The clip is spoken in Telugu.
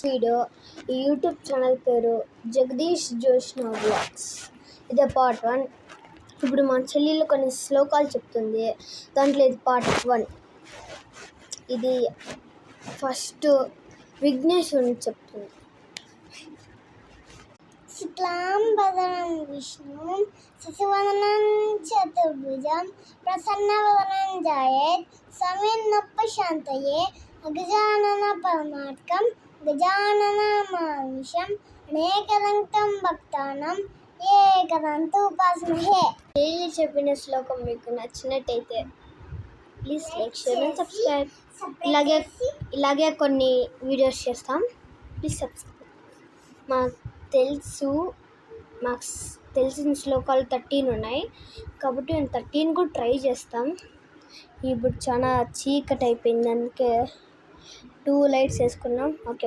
వీడియో. ఈ యూట్యూబ్ ఛానల్ పేరు జగదీష్ జోష్నా వ్లాగ్స్. ఇదే పార్ట్ 1. ఇప్పుడు మా చెల్లెలు కొన్ని శ్లోకాలు చెప్తుంది. దాంట్లో ఇది పార్ట్ 1. ఇది ఫస్ట్ విఘ్నేశ్వరుని చెప్తుంది. శుక్లాంబరధరం విష్ణుం శశివర్ణం చతుర్భుజం ప్రసన్నవదనం ధ్యాయేత్ సర్వవిఘ్నోపశాంతయే అగజానన పరమార్కం గజాననమహర్నిశం అనేకదంతం భక్తానాం ఏకదంతం ఉపాస్మహే. డైలీ చెప్పిన శ్లోకం మీకు నచ్చినట్టయితే please like, share and subscribe. ఇలాగే కొన్ని వీడియోస్ చేస్తాం. Please subscribe. మాకు తెలిసిన శ్లోకాలు 13 ఉన్నాయి కాబట్టి మేము 13 కూడా ట్రై చేస్తాం. ఇప్పుడు చాలా చీకటి అయిపోయింది, అందుకే 2 లైట్స్ వేసుకున్నాం. ఓకే.